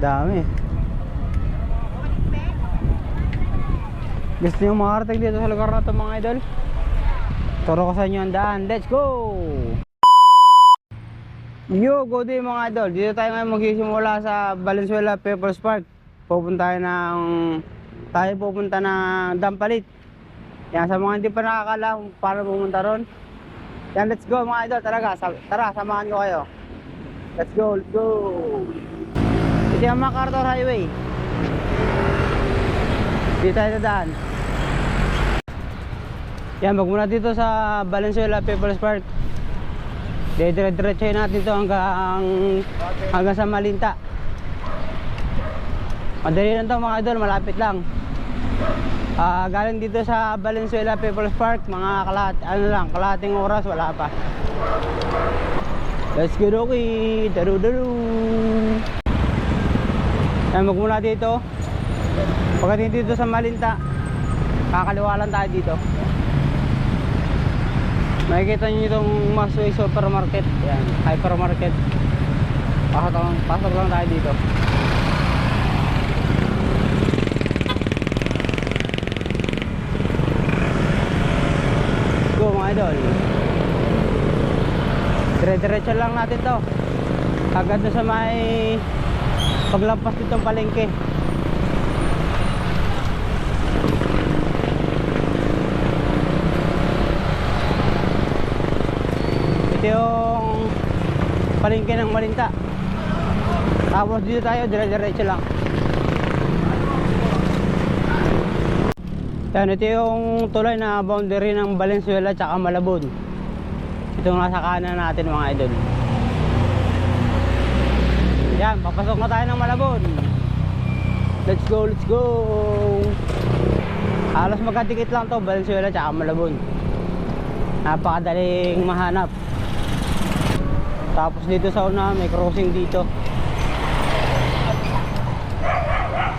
Dami. Gusto nyo makarating dito sa lugar na ito mga idol? Turo ko sa inyo ang daan. Let's go! Yo, good day mga idol. Dito tayo ngayon magsisimula sa Valenzuela People's Park. Pupunta ng Dampalit. Yan, sa mga hindi pa nakakala para pumunta ron. Yan, let's go mga idol. Tara, samahan ko kayo. Let's go, let's go. Ito yung MacArthur Highway. Dito tayo daan. Yan, magmuna dito sa Valenzuela People's Park. Dire-diretsohin natin ito hanggang sa Malinta. Madali lang ito mga idol, malapit lang. Galing dito sa Valenzuela People's Park, mga kalahating oras, wala pa. Let's go, Doki. Daru-daru. Yan, magmula dito. Pagdating dito sa Malinta, kakaliwa lang tayo dito. Makikita nyo itong Masway Supermarket. Yan, hypermarket. Pasok lang tayo dito. Go mga idol. Dire-diretso lang natin to agad na sa may paglampas nitong palengke. Ito yung palengke ng Malinta. Tapos dito tayo, dire-diretso lang. Yan, ito yung tulay na boundary ng Valenzuela tsaka Malabon. Ito yung nasa kanan natin mga idol. Yan, papasok na tayo ng Malabon. Let's go, let's go. Halos magkadikit lang to, Valenzuela tsaka Malabon. Napakadaling mahanap. Tapos dito sa una may crossing dito.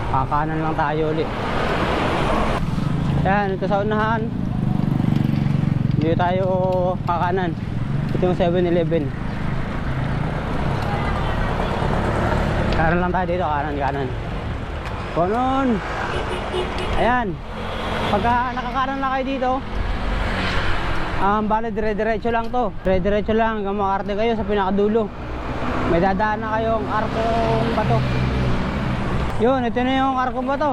Kakanan lang tayo ulit. Yan, ito sa unahan. Dito tayo kakanan. Ito yung 7-Eleven. Kanan lang tayo dito, kanan. Kanan. Ayan. Pagka nakakanan na kayo dito, bale dire-diretso lang to. Dire-diretso lang hanggang makarating kayo sa pinakadulo. May dadaan na kayong Arkong Bato. Yun, ito na yung Arkong Bato.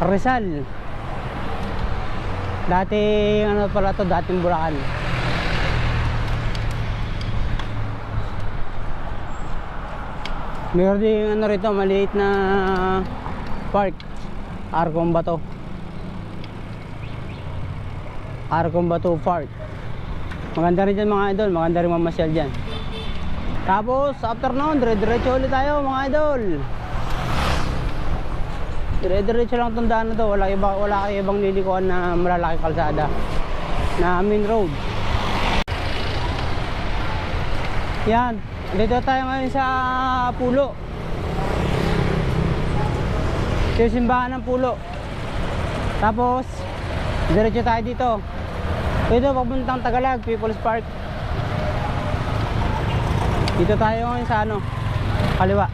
Rizal. Dating ano pala to, dating Bulacan. Meron din ano rito, maliit na park. Arkong Bato. Arkong Bato Park. Maganda rin dyan mga idol, maganda rin mamasyal dyan. Tapos after noon, dire-diretso ulit tayo mga idol. Dire-diretso lang itong daan na to. Wala kayo ibang lilikuan na malalaking kalsada na main road. Yan, dito tayo ngayon sa Pulo. Ito yung simbahan ng Pulo. Tapos diretso tayo dito. Ito papuntang Tagalag, People's Park. Dito tayo ngayon sa ano, kaliwa.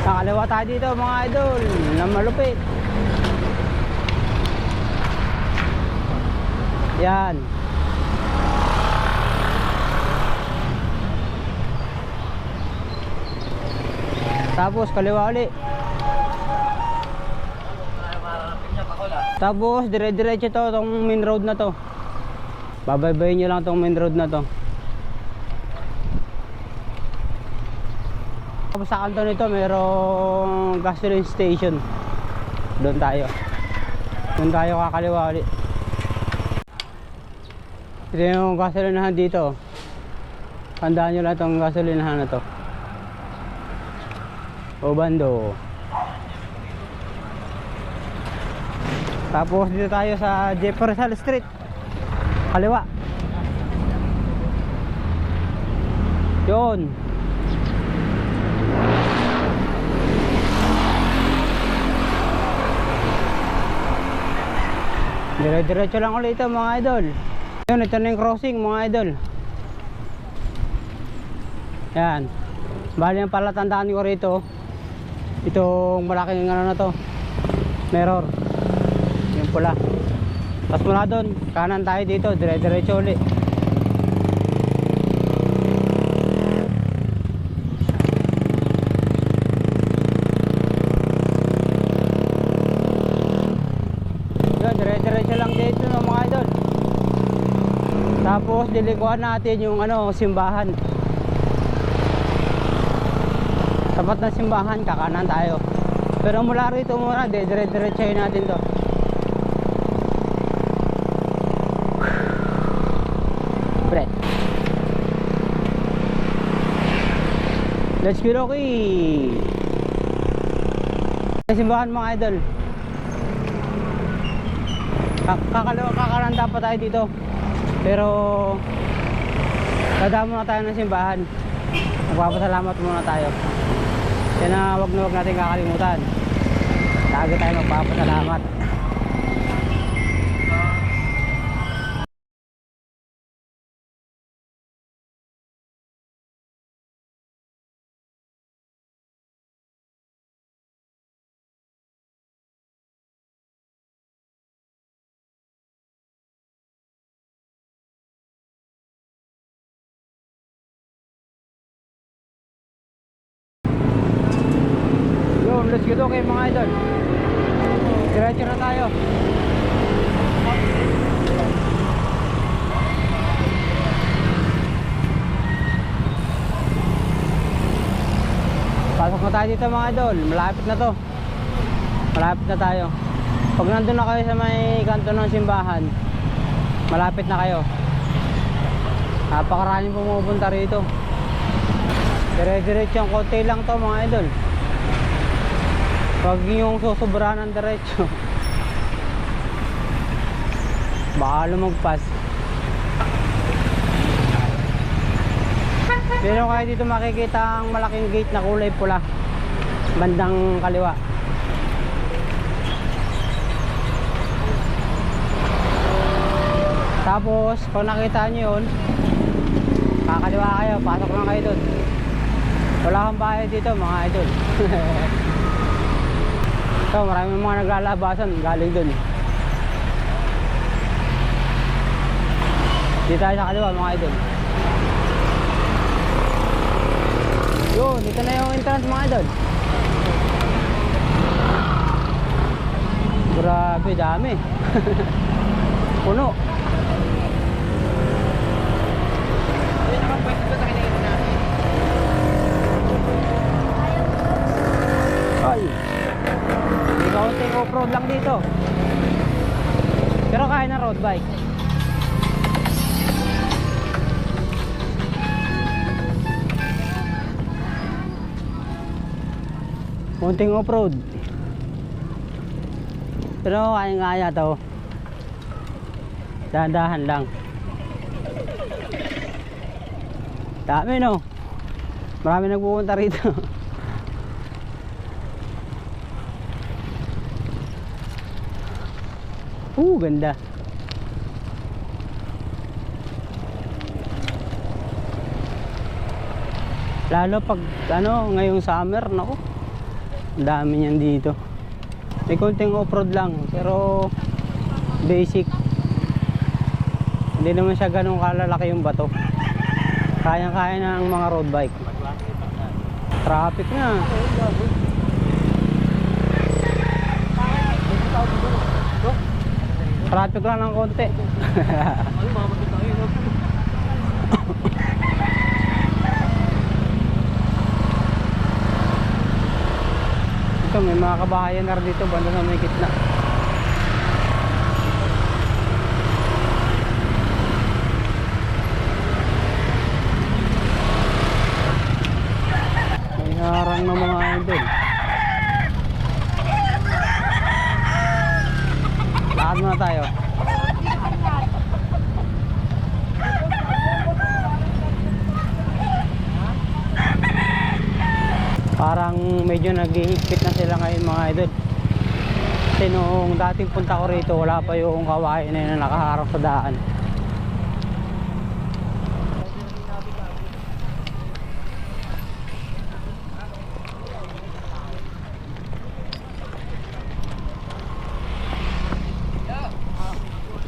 Nakaliwa tayo dito mga idol na malupit. Yan. Tapos kaliwa ulit. Tapos dire-diretso to, tong main road na to. Babaybayin nyo lang tong main road na to. Tapos sa kanto nito mayroong gasoline station. Doon tayo kakaliwa ulit. Ito yung gasolinahan dito. Tandaan nyo lang itong gasolinahan na to. Obando. Tapos dito tayo sa Jefferson Street. Kaliwa. Yun. Dire-diretso lang ulit ito mga idol. Yun, ito na yung crossing mga idol. Yan. Bali ang palatandaan ko rito, itong malaking ano na to, mirror. Yung pula. Tapos mula doon, kanan tayo dito, dire-diretso ulit. Dire-diretso lang dito no, mga idol. Tapos dilikuan natin yung ano, simbahan. Tapat na simbahan, kakanan tayo. Pero mula rito muna, dire-diretsohin natin to. Breath. Let's go, Rocky. Simbahan mga idol. Kakanan dapat tayo dito. Pero dadaan muna tayo ng simbahan. Magpapasalamat muna tayo. Kaya na wag natin kakalimutan. Lagi tayo magpapasalamat. Let's go kayo mga idol. Diretso na tayo. Pasok na tayo dito mga idol. Malapit na to. Malapit na tayo. Pag nandun na kayo sa may kanto ng simbahan, malapit na kayo. Napakaraming pumupunta rito. Dire-diretso yung konti lang to mga idol. Huwag yung susobra ng diretso. Baka lumagpas. Pero kaya dito makikita ang malaking gate na kulay pula, bandang kaliwa. Tapos pag nakita nyo yun, kakaliwa kayo, pasok lang kayo dun. Wala kang bayad dito mga idol. So, maraming mga naglalabasan galing dun. Dito tayo sa kaliwa mga idol. Yun, dito na yung entrance mga idol. Grabe, dami. Puno. Yun naman pwede ko sa kinayin natin. Ay, may kaunting off-road lang dito. Pero kaya na road bike. Kaunting off-road. Pero kaya to. Dahan-dahan lang. Dami no. Marami nagpupunta rito. Ganda. Lalo pag ano, ngayong summer, nako. Ang dami niyan dito. May konting off-road lang, pero basic. Hindi naman siya ganun kalalaki yung bato. Kayang-kaya na ang mga road bike. Traffic na. Traffic lang ng konti. Ito, may mga kabahayan na dito, banda sa may gitna. May harang na mga idol. Lakad muna tayo. medyo naghihigpit na sila ngayon mga idol. Kasi nung dating punta ko rito, wala pa yung kawain na yun na nakaharap sa daan.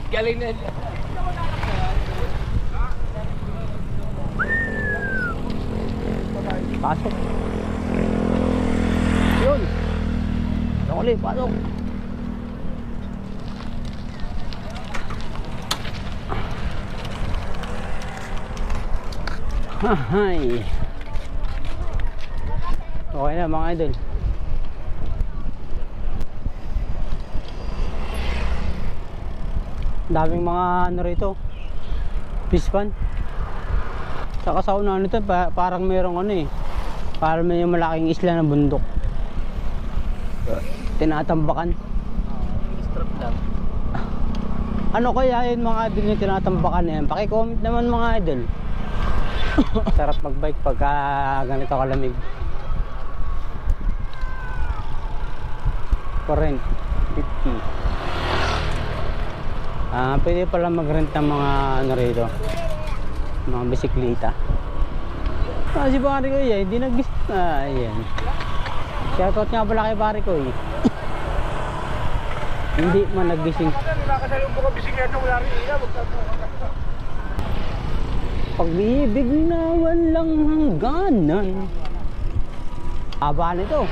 Galing na. Pasok. Yun. Pakuli, pasok. Hay. Okay na mga idol. Daming mga ano rito, fish pan. Saka sa una nito parang merong ano eh, parang may malaking isla ng bundok. Tinatambakan. Strap lang. Ano kaya yun mga idol yung tinatambakan na yan? Paki-comment naman mga idol. Sarap magbike pagka ganito kalamig. Current 50. Pwede pala mag-rent ng mga ano rito, mga bisikleta. Si pare ko yan, hindi nag-gising. Ayan. Shoutout nga pala kay pare ko eh. Hindi man nag-gising. Nakakasalong po ka bisikleta, wala rin ina. Pag-ibig na walang hangganan. Haba nito.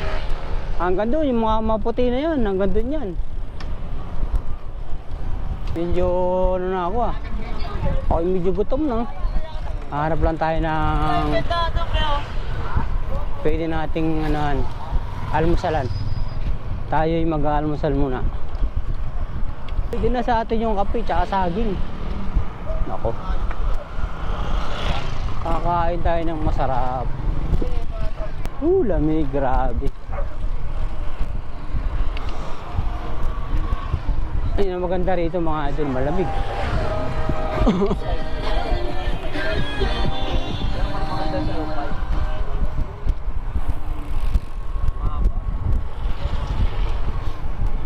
Hanggang doon, yung mga maputi na yan, hanggang doon yan. Medyo ano na ako ako medyo gutom na. Harap lang tayo ng pwede nating anuhan, almusalan. Tayo'y mag-almusal muna. Pwede na sa atin yung kape tsaka saging. Nako, kakain tayo ng masarap. Lamig, grabe. Ayun ang maganda rito mga idol, malamig.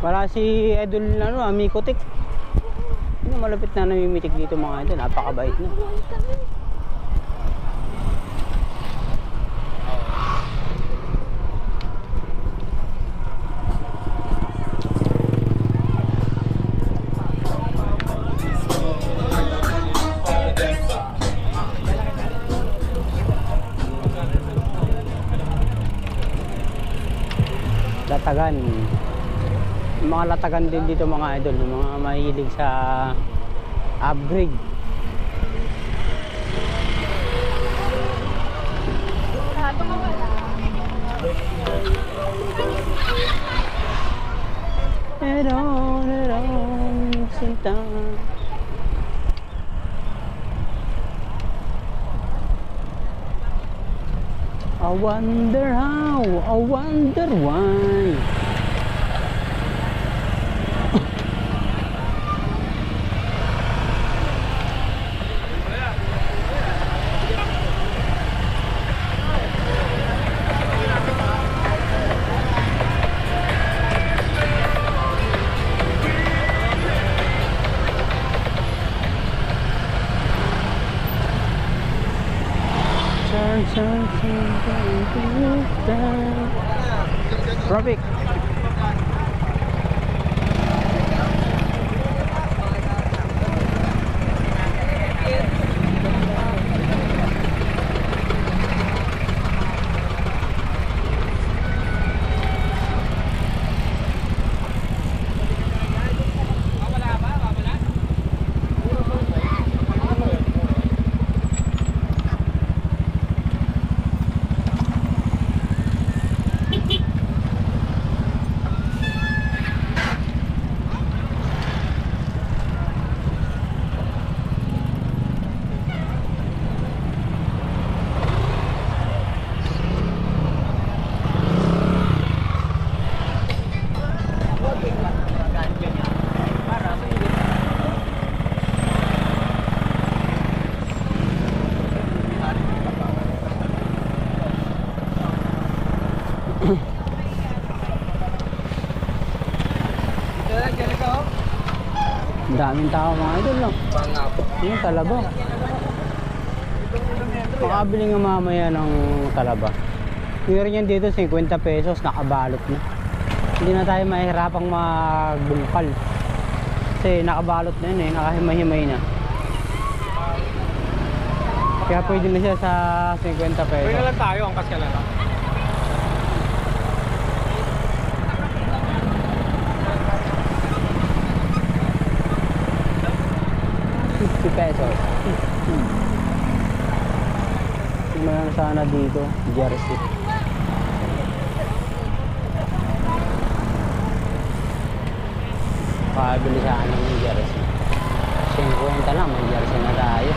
Wala si idol ano, Mikotik. Malapit na namimitik dito mga idol, napakabait na. Latagan. Yung mga latagan din dito mga idol, yung mga mahilig sa upgrade. Sinta. I wonder how, I wonder why. Traffic. Daming tao mga idol, no? Pangapot. Yung talaba. Makabili nga mamaya ng talaba. Meron yan dito, 50 pesos, nakabalot na. Hindi na tayo mahirapang magbungkal. Kasi nakabalot na yun eh, nakahimay-himay na. Kaya pwede na siya sa 50 Pwede pesos. na lang tayo, angkas ka na lang. pesos. Tingnan sana dito, jersey. Pakabili sana ng jersey. 50 lang, may jersey na tayo.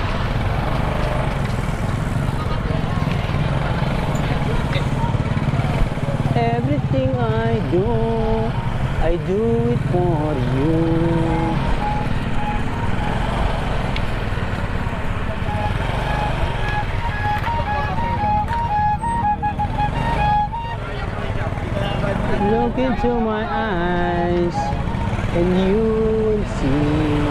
Everything I do it for you. Look into my eyes and you will see.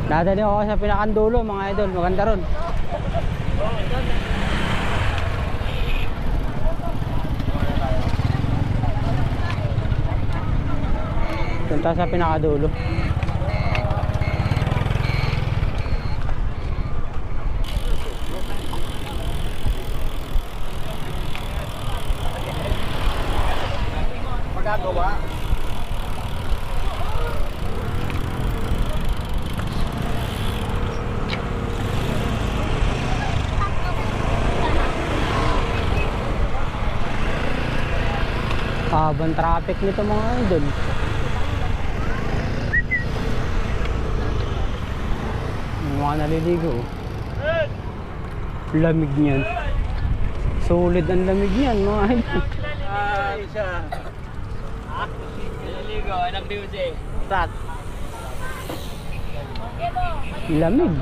Dadali ako sa pinakandulo mga idol, maganda ron. Punta sa pinakadulo. Magagawa. Habang traffic nito mga idol. Yung mga naliligo. Lamig niyan. Solid ang lamig niyan mga idol. Isa. Naliligo, anak ni Jose. Sat. Lamig.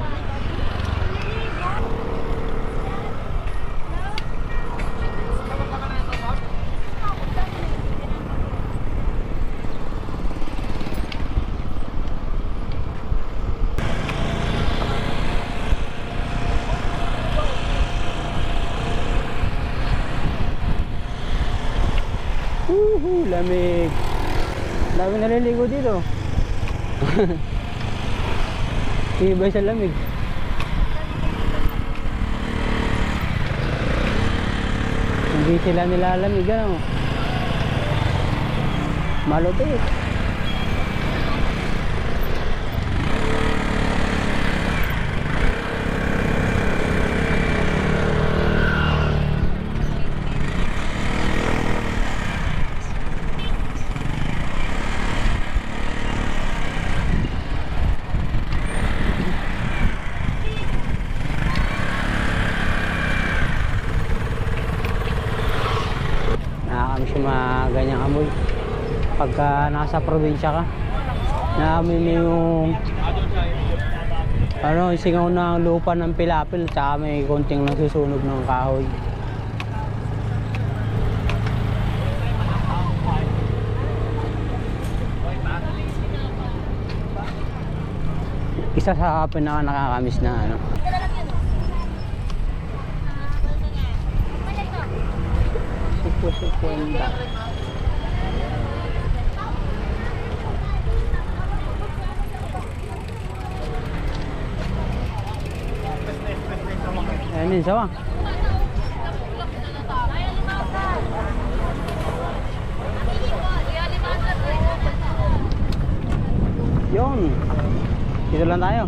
Lamig. Dami naliligo dito. Iba sa lamig. Hindi sila nilalamig ano. Malupit. Nakakamiss yung mga ganyang amoy pagka nasa probinsya ka. Naamoy mo yung yung singaw ng lupa ng pilapil tsaka may konting nasusunog ng kahoy. Isa sa pinaka nakakamiss na ano. Sukwenta. Ayan din sawa. Yun. Dito lang tayo.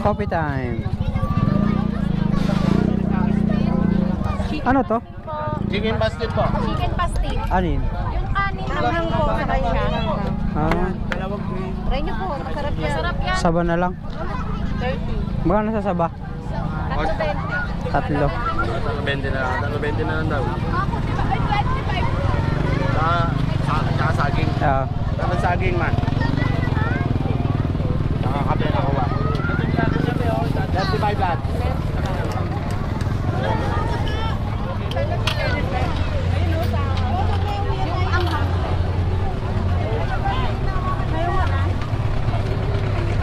Coffee time. Ano to? Chicken basket po. Chicken pastil. Ano yun? Yung kanin naman po sa kanya. Dalawang green. Try nyo po, masarap yan. Masarap yan. Saba na lang. 30. Magkano sa saba? Tatlo 20. 3. 20 na lang daw. Ako, di ba? Ay, 25. Sa saging. Tapos saging man. Nakakape na kuha. 35 lahat.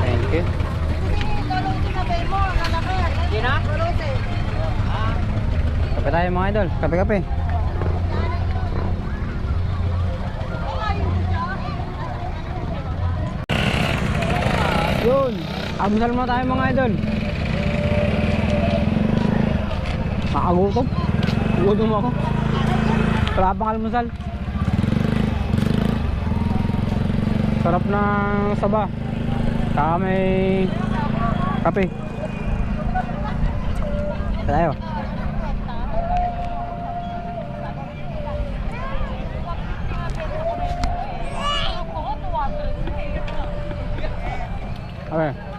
Thank you. Kape tayo mga idol. Kape-kape. Yun. Almusal muna tayo mga idol. Nakagutom. Gutom ako. Wala pang almusal. Sarap ng saba. Saka may kape. Tayo. Okay.